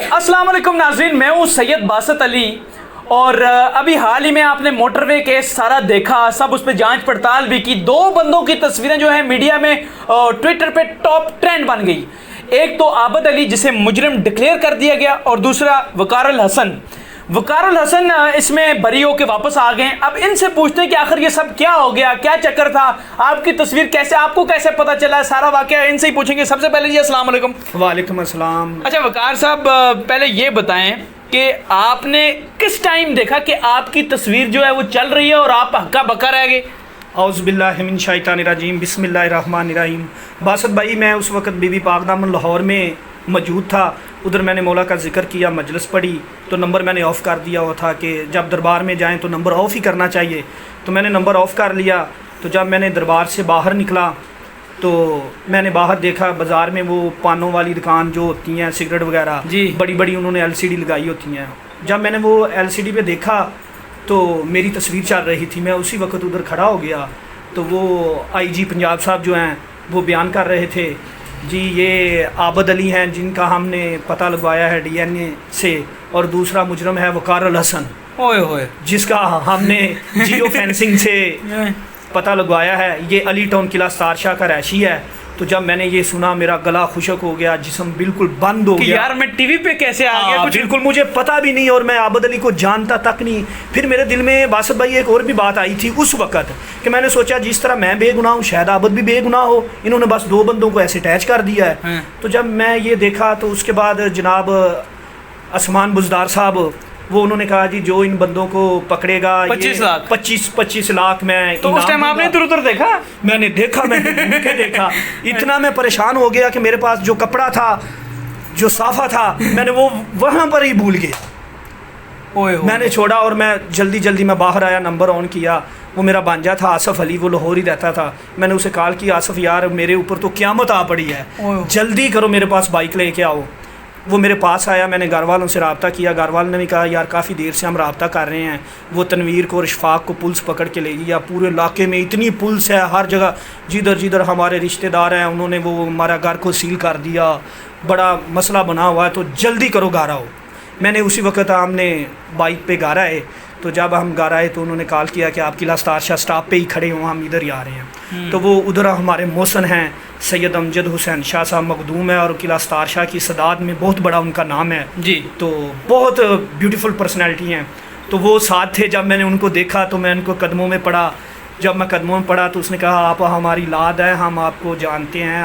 अस्सलाम वालेकुम नाज़रीन, मैं हूँ सैयद बासत अली। और अभी हाल ही में आपने मोटरवे केस सारा देखा, सब उस पर जांच पड़ताल भी की। दो बंदों की तस्वीरें जो है मीडिया में ट्विटर पे टॉप ट्रेंड बन गई। एक तो आबद अली जिसे मुजरिम डिक्लेयर कर दिया गया, और दूसरा वकारल हसन। वकारल हसन इसमें बरी होकर वापस आ गए। अब इनसे पूछते हैं कि आखिर ये सब क्या हो गया, क्या चक्कर था, आपकी तस्वीर कैसे, आपको कैसे पता चला, सारा वाकया इनसे ही पूछेंगे। सबसे पहले जी अस्सलाम वालेकुम। वालेकुम अस्सलाम। अच्छा वकार साहब, पहले ये बताएं कि आपने किस टाइम देखा कि आपकी तस्वीर जो है वो चल रही है और आप हक्का बक्का रह गए? औज़ुबिल्लाहि मिन शैतानिर्रजीम, बिस्मिल्लाहिर्रहमानिर्रहीम। बासत भाई, मैं उस वक़्त बीबी पाक दामन लाहौर में मौजूद था। उधर मैंने मौला का जिक्र किया, मजलिस पढ़ी, तो नंबर मैंने ऑफ़ कर दिया हुआ था कि जब दरबार में जाएं तो नंबर ऑफ़ ही करना चाहिए। तो मैंने नंबर ऑफ़ कर लिया। तो जब मैंने दरबार से बाहर निकला तो मैंने बाहर देखा बाज़ार में वो पानों वाली दुकान जो होती हैं, सिगरेट वगैरह जी, बड़ी बड़ी उन्होंने LCD लगाई होती हैं। जब मैंने वो LCD पे देखा तो मेरी तस्वीर चल रही थी। मैं उसी वक्त उधर खड़ा हो गया। तो वो IG पंजाब साहब जो हैं वो बयान कर रहे थे, जी ये आबद अली हैं जिनका हमने पता लगवाया है DNA से, और दूसरा मुजरम है वकारल हसन, ओए होए, जिसका हमने जियो फेंसिंग से पता लगवाया है। ये अली टाउन किला सारशाह का रैशी है। तो जब मैंने ये सुना मेरा गला खुशक हो गया, जिस्म बिल्कुल बंद हो गया। यार मैं टीवी पे कैसे आ गया, कुछ बिल्कुल मुझे पता भी नहीं, और मैं आबद अली को जानता तक नहीं। फिर मेरे दिल में बासत भाई एक और भी बात आई थी उस वक़्त कि मैंने सोचा जिस तरह मैं बेगुनाह हूँ शायद आबद भी बेगुनाह हो, इन्होंने बस दो बंदों को ऐसे अटैच कर दिया है। तो जब मैं ये देखा तो उसके बाद जनाब असमान बुजदार साहब वो उन्होंने कहा जी जो इन बंदों को पकड़ेगा 25 लाख मैं। तो उस टाइम आपने इधर उधर देखा? मैंने देखा, मैंने भूखे देखा। इतना मैं परेशान हो गया कि मेरे पास जो कपड़ा था, जो साफा था, मैंने वो वहाँ पर ही भूल गया। ओए मैंने छोड़ा और मैं जल्दी मैं बाहर आया, नंबर ऑन किया। वो मेरा भांजा था आसफ़ अली, वो लाहौर ही रहता था। मैंने उसे कॉल किया, आसफ़ यार मेरे ऊपर तो क़यामत आ पड़ी है, जल्दी करो मेरे पास बाइक लेके आओ। वो मेरे पास आया, मैंने घर वालों से रब्ता किया। घर वालों ने भी कहा यार काफ़ी देर से हम रब्ता कर रहे हैं। वो तनवीर को और इशफाक को पुलिस पकड़ के ले गई। पूरे इलाके में इतनी पुलिस है, हर जगह जिधर जिधर हमारे रिश्तेदार हैं उन्होंने वो हमारा घर को सील कर दिया। बड़ा मसला बना हुआ है, तो जल्दी करो घर आओ। मैंने उसी वक्त हमने बाइक पे घर आए। तो जब हम घर आए तो उन्होंने कॉल किया कि आप किला सारशाह स्टॉप पे ही खड़े हों, हम इधर ही आ रहे हैं। तो वो उधर हमारे मौसन हैं सैयद अमजद हुसैन शाह साहब मखदूम है, और किला सारशाह की सदात में बहुत बड़ा उनका नाम है जी। तो बहुत ब्यूटीफुल पर्सनैलिटी हैं। तो वो साथ थे। जब मैंने उनको देखा तो मैं उनको कदमों में पड़ा। जब मैं कदमों में पड़ा तो उसने कहा आप हमारी लाद है, हम आपको जानते हैं।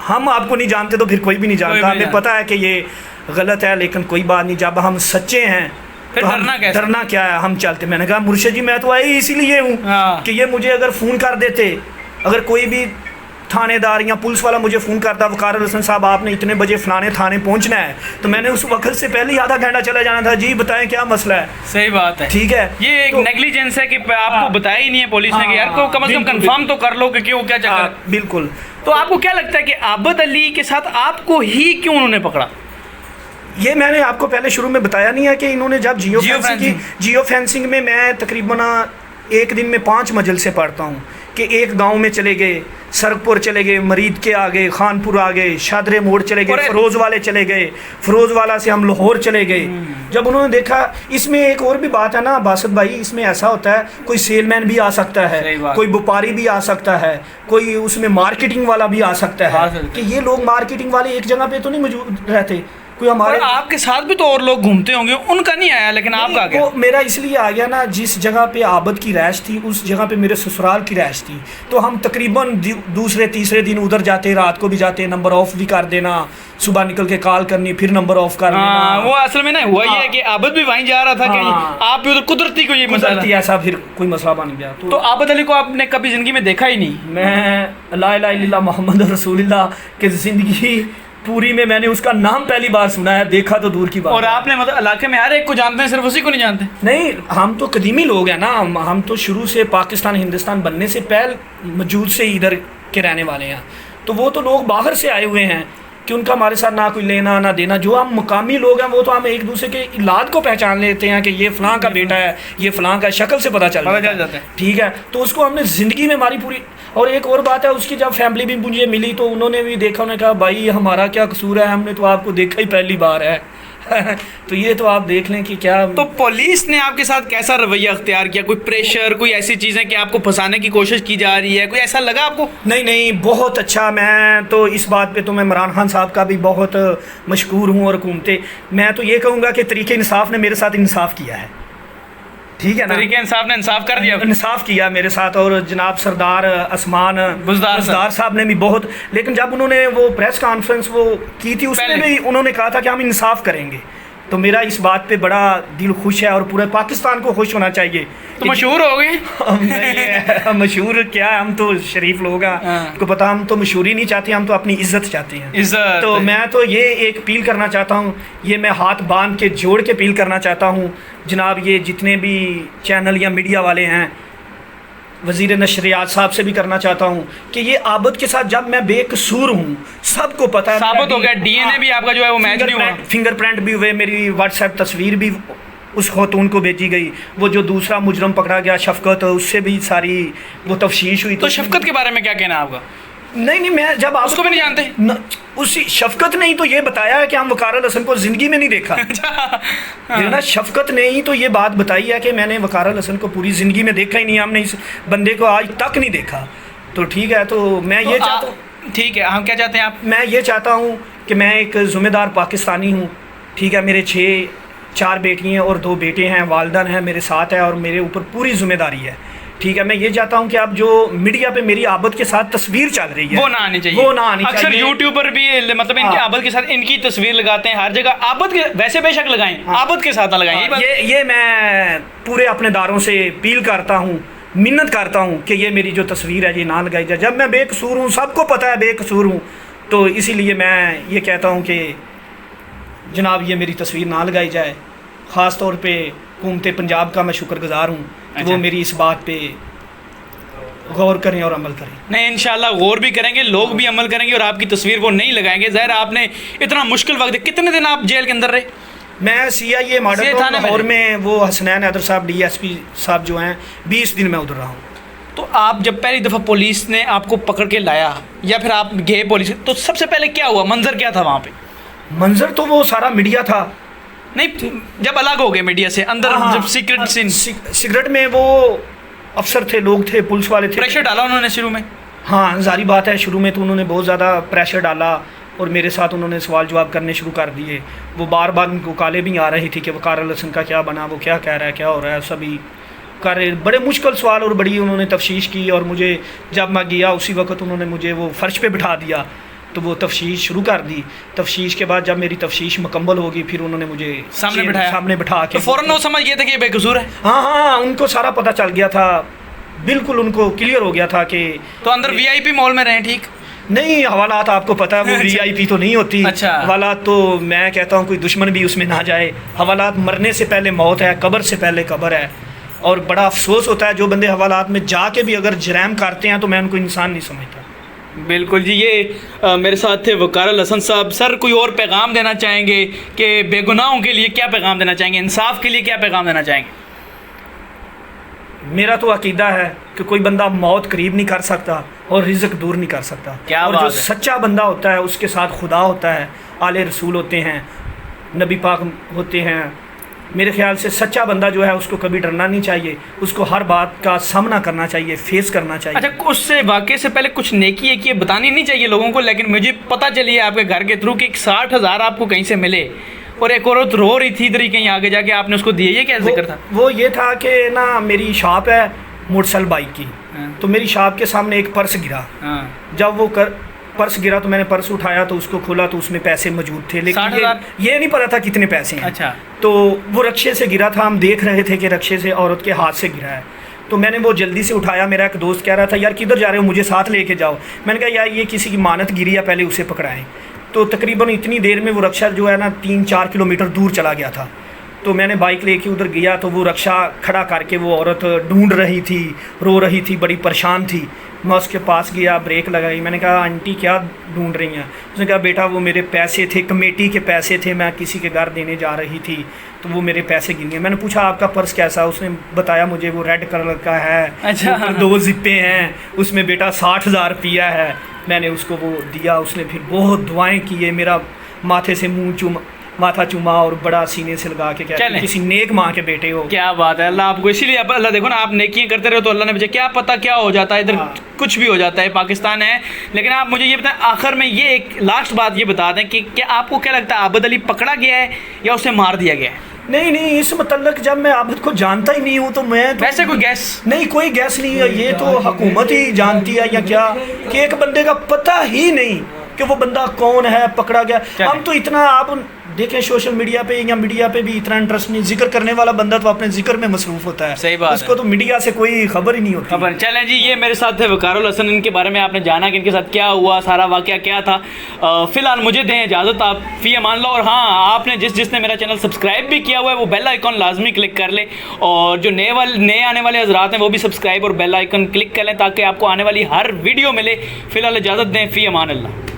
हम आपको नहीं जानते तो फिर कोई भी नहीं जानता। हमें पता है कि ये गलत है, लेकिन कोई बात नहीं, जब हम सच्चे हैं फिर तो डरना क्या है, हम चलते। मैंने कहा मुर्शिद जी मैं तो आई इसीलिए हूँ कि ये मुझे अगर फ़ोन कर देते, अगर कोई भी थानेदार या पुलिस वाला मुझे फ़ोन करता, वकारल हसन साहब आपने इतने बजे फलाने थाने पहुँचना है, तो मैंने उस वक्त से पहले ही आधा घंटा चला जाना था। जी बताएं क्या मसला है। सही बात है, ठीक है। ये एक नेग्लिजेंस है कि आपको बताया ही नहीं है पुलिस ने कि यार को कम से कम कंफर्म तो कर लो कि क्यों क्या चक्कर। बिल्कुल। तो आपको क्या लगता है कि आबद अली के साथ आपको ही क्यों उन्होंने पकड़ा? ये मैंने आपको पहले शुरू में बताया नहीं है कि इन्होंने जब जियो फेंसिंग में मैं तकरीबन एक दिन में 5 मजलिसें पढ़ता हूँ कि एक गांव में चले गए, सरकपुर चले गए, मरीद के आ गए, खानपुर आ गए, शादरे मोड़ चले गए, फरोज़ वाले चले गए, फरोज़ वाला से हम लाहौर चले गए। जब उन्होंने देखा, इसमें एक और भी बात है ना बासत भाई, इसमें ऐसा होता है कोई सेलमैन भी आ सकता है, कोई व्यापारी भी आ सकता है, कोई उसमें मार्केटिंग वाला भी आ सकता है। कि ये लोग मार्केटिंग वाले एक जगह पे तो नहीं मौजूद रहते, कोई हमारे आपके साथ भी तो और लोग घूमते होंगे, उनका नहीं आया लेकिन आपका आ गया। वो मेरा इसलिए आ गया ना, जिस जगह पे आबद की रैश थी उस जगह पे मेरे ससुराल की रैश थी। तो हम तकरीबन दूसरे तीसरे दिन उधर जाते, रात को भी जाते, नंबर ऑफ भी कर देना, सुबह निकल के कॉल करनी, फिर नंबर ऑफ कर देना। वो असल में ना हुआ ये है कि आबद भी वहीं जा रहा था कि आप भी उधर कुदरती को ये मसला ऐसा फिर कोई मसला बन गया। तो आबद अली को आपने कभी जिंदगी में देखा ही नहीं? मैं ला इलाहा इल्लल्लाह मोहम्मद रसूलुल्लाह की जिंदगी पूरी में मैंने उसका नाम पहली बार सुना है, देखा तो दूर की बात। और आपने मतलब इलाके में हर एक को जानते हैं, सिर्फ उसी को नहीं जानते? नहीं, हम तो कदीमी लोग हैं ना, हम तो शुरू से पाकिस्तान हिंदुस्तान बनने से पहले मौजूद से इधर के रहने वाले हैं। तो वो तो लोग बाहर से आए हुए हैं कि उनका हमारे साथ ना कोई लेना ना देना। जो हम मुकामी लोग हैं वो तो हम एक दूसरे के इलाद को पहचान लेते हैं कि ये फ़लाँ का बेटा है, ये फ़लाँ का, शक्ल से पता चल जाता है। ठीक है, तो उसको हमने ज़िंदगी में हमारी पूरी और एक और बात है, उसकी जब फैमिली भी मुझे मिली तो उन्होंने भी देखा, उन्होंने कहा भाई हमारा क्या कसूर है, हमने तो आपको देखा ही पहली बार है। तो ये तो आप देख लें कि क्या। तो पुलिस ने आपके साथ कैसा रवैया अख्तियार किया? कोई प्रेशर, कोई ऐसी चीज़ें कि आपको फंसाने की कोशिश की जा रही है, कोई ऐसा लगा आपको? नहीं नहीं, बहुत अच्छा। मैं तो इस बात पे तो मैं इमरान खान साहब का भी बहुत मशकूर हूँ, और हुकूमतें, मैं तो ये कहूँगा कि तरीके इंसाफ ने मेरे साथ इंसाफ किया है, ठीक है ना। तरीके इंसाफ ने इंसाफ कर दिया, इंसाफ किया मेरे साथ। और जनाब सरदार असमान बुज़दार साहब ने भी बहुत, लेकिन जब उन्होंने वो प्रेस कॉन्फ्रेंस वो की थी उसमें भी उन्होंने कहा था कि हम इंसाफ करेंगे, तो मेरा इस बात पे बड़ा दिल खुश है, और पूरे पाकिस्तान को खुश होना चाहिए। तो मशहूर हो गए। मशहूर क्या है, हम तो शरीफ लोग हैं, आपको पता, हम तो मशहूरी नहीं चाहते, हम तो अपनी इज्जत चाहते हैं। इज्जत। तो मैं तो ये एक अपील करना चाहता हूँ, ये मैं हाथ बांध के जोड़ के अपील करना चाहता हूँ जनाब, ये जितने भी चैनल या मीडिया वाले हैं, वज़ीर नशरियात साहब से भी करना चाहता हूँ कि ये आबद के साथ जब मैं बेकसूर हूँ, सबको पता है, साबित हो गया, डीएनए भी आपका जो है वो मैच नहीं हुआ, फिंगरप्रिंट भी हुए, मेरी व्हाट्सएप तस्वीर भी उस खातून को भेजी गई, वो जो दूसरा मुजरम पकड़ा गया शफकत, उससे भी सारी वो तफ्शीश हुई। तो शफकत के बारे में क्या कहना है आपका? नहीं, मैं जब आप उसको भी नहीं जानते उसी शफकत ने ही तो ये बताया है कि हम वकार अल हसन को ज़िंदगी में नहीं देखा। ये ना शफकत ने ही तो ये बात बताई है कि मैंने वकार अल हसन को पूरी ज़िंदगी में देखा ही नहीं, हमने इस बंदे को आज तक नहीं देखा। तो ठीक है, तो मैं ये चाहता हूँ, ठीक है, हम क्या चाहते हैं आप? मैं ये चाहता हूँ कि मैं एक ज़िम्मेदार पाकिस्तानी हूँ, ठीक है, मेरे 4 बेटियाँ और 2 बेटे हैं, वालिदैन हैं मेरे साथ है, और मेरे ऊपर पूरी जिम्मेदारी है, ठीक है। मैं ये चाहता हूँ कि अब जो मीडिया पे मेरी आबद के साथ तस्वीर चल रही है वो ना आनी चाहिए, वो ना आनी चाहिए। अक्सर यूट्यूबर भी मतलब इनके आबद के साथ इनकी तस्वीर लगाते हैं हर जगह, आबद के वैसे बेशक लगाएं, आबद के साथ ना लगाएं। ये मैं पूरे अपने दारों से अपील करता हूँ, मिन्नत करता हूँ कि ये मेरी जो तस्वीर है ये ना लगाई जाए। जब मैं बेकसूर हूँ, सबको पता है बेकसूर हूँ, तो इसीलिए मैं ये कहता हूँ कि जनाब ये मेरी तस्वीर ना लगाई जाए। ख़ास तौर पे हुकूमत पंजाब का मैं शुक्रगुज़ार हूँ कि वो मेरी इस बात पे गौर करें और अमल करें। नहीं, इंशाल्लाह गौर भी करेंगे, लोग भी अमल करेंगे और आपकी तस्वीर वो नहीं लगाएंगे। ज़ाहिर आपने इतना मुश्किल वक्त, कितने दिन आप जेल के अंदर रहे? मैं CIA मॉडल लाहौर में, वो हसनैन हैदर साहब DSP साहब जो हैं, 20 दिन मैं उधर रहा हूँ। तो आप जब पहली दफ़ा पुलिस ने आपको पकड़ के लाया या फिर आप गए पुलिस, तो सबसे पहले क्या हुआ, मंजर क्या था वहाँ पे? मंजर तो वो सारा मीडिया था। नहीं, जब अलग हो गए मीडिया से, अंदर जब सीक्रेट सीन, सिगरेट में वो अफसर थे, लोग थे, पुलिस वाले थे। प्रेशर डाला उन्होंने शुरू में? हाँ, जारी बात है, शुरू में तो उन्होंने बहुत ज़्यादा प्रेशर डाला और मेरे साथ उन्होंने सवाल जवाब करने शुरू कर दिए। वो बार बार उनको काले भी आ रही थी कि वकार अल हसन का क्या बना, वो क्या कह रहा है, क्या हो रहा है, सभी कर बड़े मुश्किल सवाल और बड़ी उन्होंने तफ्शीश की। और मुझे जब मैं गया उसी वक्त उन्होंने मुझे वो फ़र्श पे बिठा दिया, तो वो तफ्शीश शुरू कर दी। तफ्शीश के बाद जब मेरी तफ्शीश मुकम्मल होगी फिर उन्होंने मुझे सामने बिठा के, तो फ़ौरन वो समझ गए थे कि ये बेकसूर है? हाँ, उनको सारा पता चल गया था, बिल्कुल उनको क्लियर हो गया था कि। तो अंदर VIP मॉल में रहे? ठीक नहीं, हवालात आपको पता है वो VIP तो नहीं होती। अच्छा। हवालात तो मैं कहता हूँ कोई दुश्मन भी उसमें ना जाए। हवालात मरने से पहले मौत है, कब्र से पहले कब्र है। और बड़ा अफसोस होता है जो बंदे हवालात में जाके भी अगर जराइम करते हैं तो मैं उनको इंसान नहीं समझता। बिल्कुल जी। ये मेरे साथ थे वकार अल हसन साहब। सर, कोई और पैगाम देना चाहेंगे कि बेगुनाहों के लिए क्या पैगाम देना चाहेंगे, इंसाफ के लिए क्या पैगाम देना चाहेंगे? मेरा तो अकीदा है कि कोई बंदा मौत करीब नहीं कर सकता और रिज़्क दूर नहीं कर सकता। क्या और बात जो है। सच्चा बंदा होता है उसके साथ खुदा होता है, आले रसूल होते हैं, नबी पाक होते हैं। मेरे ख्याल से सच्चा बंदा जो है उसको कभी डरना नहीं चाहिए, उसको हर बात का सामना करना चाहिए, फेस करना चाहिए। अच्छा, उससे वाक़े से पहले कुछ नेकी है कि ये बतानी नहीं चाहिए लोगों को, लेकिन मुझे पता चली है आपके घर के थ्रू कि 60,000 आपको कहीं से मिले और एक औरत रो रही थी इधर ही कहीं आगे जाके, आपने उसको दिए। ये क्या जिक्र था? वो ये था कि ना मेरी शॉप है मोटरसाइकिल बाइक की, तो मेरी शॉप के सामने एक पर्स गिरा। जब वो पर्स गिरा तो मैंने पर्स उठाया तो उसको खोला तो उसमें पैसे मौजूद थे, लेकिन ये नहीं पता था कितने पैसे हैं। अच्छा। तो वो रक्शे से गिरा था, हम देख रहे थे कि रक्शे से औरत के हाथ से गिरा है, तो मैंने वो जल्दी से उठाया। मेरा एक दोस्त कह रहा था यार किधर जा रहे हो, मुझे साथ लेके जाओ। मैंने कहा यार ये किसी की मानत गिरी है, पहले उसे पकड़ाएं। तो तकरीबन इतनी देर में वो रक्षा जो है ना 3-4 किलोमीटर दूर चला गया था। तो मैंने बाइक लेके उधर गया तो वो रक्षा खड़ा करके वो औरत ढूंढ रही थी, रो रही थी, बड़ी परेशान थी। मैं उसके पास गया, ब्रेक लगाई, मैंने कहा आंटी क्या ढूंढ रही हैं? उसने कहा बेटा वो मेरे पैसे थे, कमेटी के पैसे थे, मैं किसी के घर देने जा रही थी तो वो मेरे पैसे गिन गए। मैंने पूछा आपका पर्स कैसा? उसने बताया मुझे वो रेड कलर का है, अच्छा। ऊपर 2 जिप्पे हैं, उसमें बेटा 60,000 रुपया है। मैंने उसको वो दिया, उसने फिर बहुत दुआएं की है, मेरा माथे से माथा चूमा और बड़ा सीने से लगा के कहते किसी नेक माँ के बेटे हो। क्या बात है, अल्लाह आपको, इसीलिए अल्लाह देखो ना, आप नेकियां करते रहो तो अल्लाह ने मुझे क्या पता क्या हो जाता है, इधर कुछ भी हो जाता है, पाकिस्तान है। लेकिन आप मुझे ये बताएं, आखिर में ये एक लास्ट बात ये बता दें कि क्या आपको क्या लगता है, आबिद अली पकड़ा गया है या उसे मार दिया गया है? नहीं, इस मतलब जब मैं आबिद को जानता ही नहीं हूँ तो मैं तो वैसे कोई गैस नहीं, कोई गैस नहीं है, ये तो हुकूमत ही जानती है या क्या, कि एक बंदे का पता ही नहीं कि वो बंदा कौन है, पकड़ा गया। हम तो इतना, आप देखें सोशल मीडिया पे या मीडिया पे भी इतना इंटरेस्ट नहीं, जिक्र करने वाला बंदा तो अपने जिक्र में मसरूफ होता है, सही बात उसको तो मीडिया से कोई खबर ही नहीं होती। खबर। चलें जी, ये मेरे साथ थे वकारुल हसन, इनके बारे में आपने जाना कि इनके साथ क्या हुआ, सारा वाकया क्या था। फिलहाल मुझे दें इजाज़त, आप फी अमान लो। और हाँ, आपने जिसने मेरा चैनल सब्सक्राइब भी किया हुआ है वो बेल आइकॉन लाजमी क्लिक कर ले, और जो नए आने वाले हजरात हैं वो भी सब्सक्राइब और बेल आइकन क्लिक कर लें ताकि आपको आने वाली हर वीडियो मिले। फिलहाल इजाज़त दें, फी अमान अल्लाह।